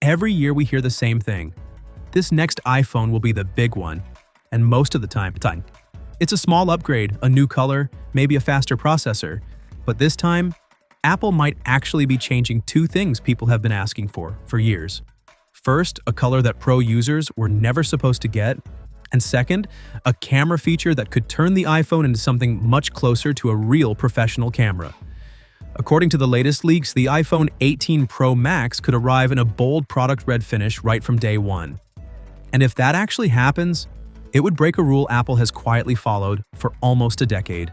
Every year we hear the same thing. This next iPhone will be the big one, and most of the time, it's a small upgrade, a new color, maybe a faster processor. But this time, Apple might actually be changing two things people have been asking for years. First, a color that Pro users were never supposed to get, and second, a camera feature that could turn the iPhone into something much closer to a real professional camera. According to the latest leaks, the iPhone 18 Pro Max could arrive in a bold product red finish right from day one. And if that actually happens, it would break a rule Apple has quietly followed for almost a decade.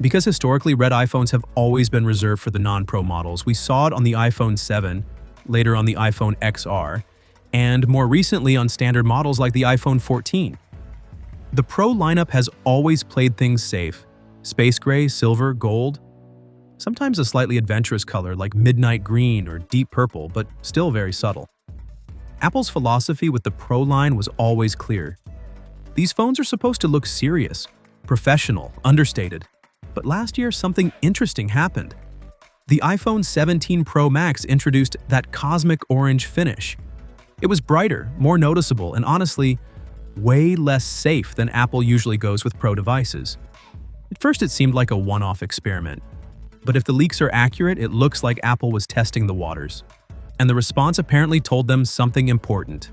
Because historically, red iPhones have always been reserved for the non-Pro models. We saw it on the iPhone 7, later on the iPhone XR, and more recently on standard models like the iPhone 14. The Pro lineup has always played things safe. Space gray, silver, gold. Sometimes a slightly adventurous color like midnight green or deep purple, but still very subtle. Apple's philosophy with the Pro line was always clear. These phones are supposed to look serious, professional, understated. But last year, something interesting happened. The iPhone 17 Pro Max introduced that cosmic orange finish. It was brighter, more noticeable, and honestly, way less safe than Apple usually goes with Pro devices. At first, it seemed like a one-off experiment. But if the leaks are accurate, it looks like Apple was testing the waters. And the response apparently told them something important.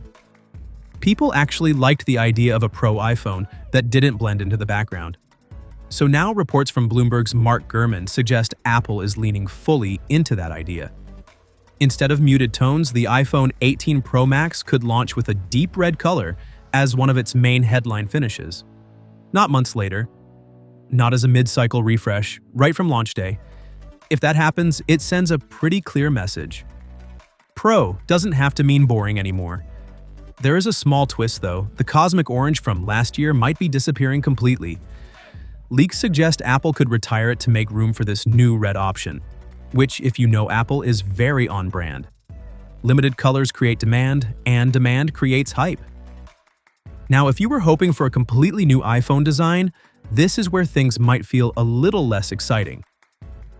People actually liked the idea of a Pro iPhone that didn't blend into the background. So now reports from Bloomberg's Mark Gurman suggest Apple is leaning fully into that idea. Instead of muted tones, the iPhone 18 Pro Max could launch with a deep red color as one of its main headline finishes. Not months later, not as a mid-cycle refresh, right from launch day. If that happens, it sends a pretty clear message. Pro doesn't have to mean boring anymore. There is a small twist though. The cosmic orange from last year might be disappearing completely. Leaks suggest Apple could retire it to make room for this new red option, which, if you know Apple, is very on-brand. Limited colors create demand, and demand creates hype. Now, if you were hoping for a completely new iPhone design, this is where things might feel a little less exciting.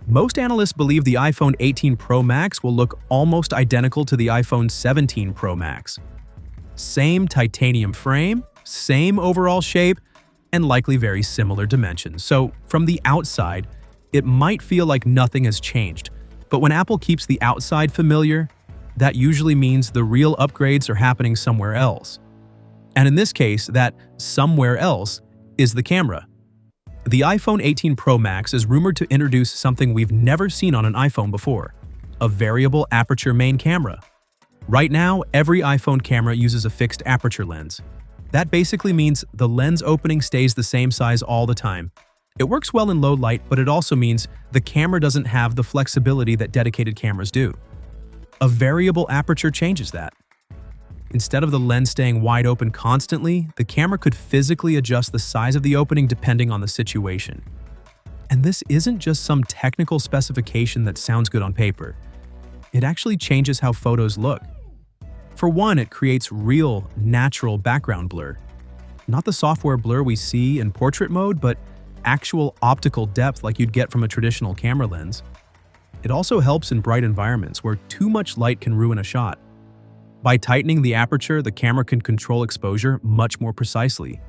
Most analysts believe the iPhone 18 Pro Max will look almost identical to the iPhone 17 Pro Max. Same titanium frame, same overall shape, and likely very similar dimensions. So, from the outside, it might feel like nothing has changed. But when Apple keeps the outside familiar, that usually means the real upgrades are happening somewhere else. And in this case, that somewhere else is the camera. The iPhone 18 Pro Max is rumored to introduce something we've never seen on an iPhone before: a variable aperture main camera. Right now, every iPhone camera uses a fixed aperture lens. That basically means the lens opening stays the same size all the time. It works well in low light, but it also means the camera doesn't have the flexibility that dedicated cameras do. A variable aperture changes that. Instead of the lens staying wide open constantly, the camera could physically adjust the size of the opening depending on the situation. And this isn't just some technical specification that sounds good on paper. It actually changes how photos look. For one, it creates real, natural background blur. Not the software blur we see in portrait mode, but actual optical depth like you'd get from a traditional camera lens. It also helps in bright environments where too much light can ruin a shot. By tightening the aperture, the camera can control exposure much more precisely.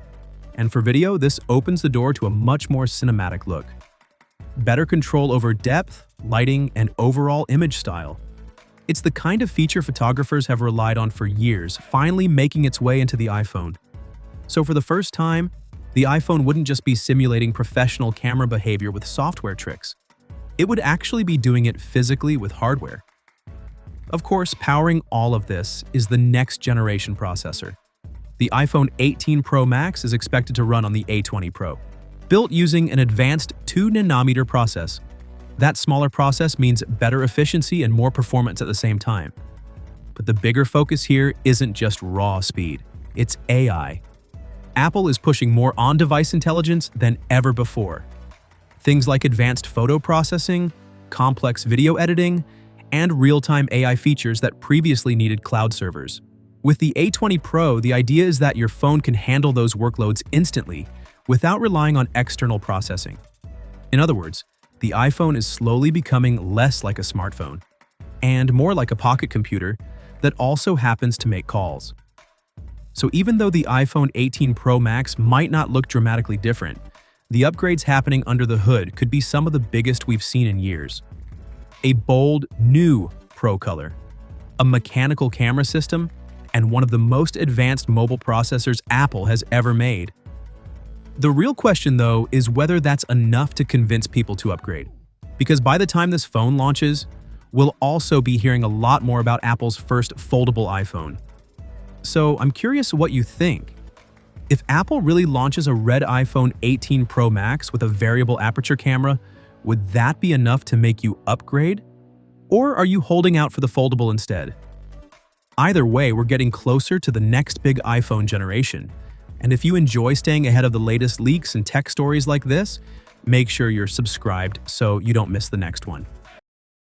And for video, this opens the door to a much more cinematic look. Better control over depth, lighting, and overall image style. It's the kind of feature photographers have relied on for years, finally making its way into the iPhone. So for the first time, the iPhone wouldn't just be simulating professional camera behavior with software tricks. It would actually be doing it physically with hardware. Of course, powering all of this is the next generation processor. The iPhone 18 Pro Max is expected to run on the A20 Pro, built using an advanced 2nm process. That smaller process means better efficiency and more performance at the same time. But the bigger focus here isn't just raw speed, it's AI. Apple is pushing more on-device intelligence than ever before. Things like advanced photo processing, complex video editing, and real-time AI features that previously needed cloud servers. With the A20 Pro, the idea is that your phone can handle those workloads instantly without relying on external processing. In other words, the iPhone is slowly becoming less like a smartphone and more like a pocket computer that also happens to make calls. So even though the iPhone 18 Pro Max might not look dramatically different, the upgrades happening under the hood could be some of the biggest we've seen in years. A bold, new Pro color, a mechanical camera system, and one of the most advanced mobile processors Apple has ever made. The real question, though, is whether that's enough to convince people to upgrade. Because by the time this phone launches, we'll also be hearing a lot more about Apple's first foldable iPhone. So I'm curious what you think. If Apple really launches a red iPhone 18 Pro Max with a variable aperture camera, would that be enough to make you upgrade? Or are you holding out for the foldable instead? Either way, we're getting closer to the next big iPhone generation. And if you enjoy staying ahead of the latest leaks and tech stories like this, make sure you're subscribed so you don't miss the next one.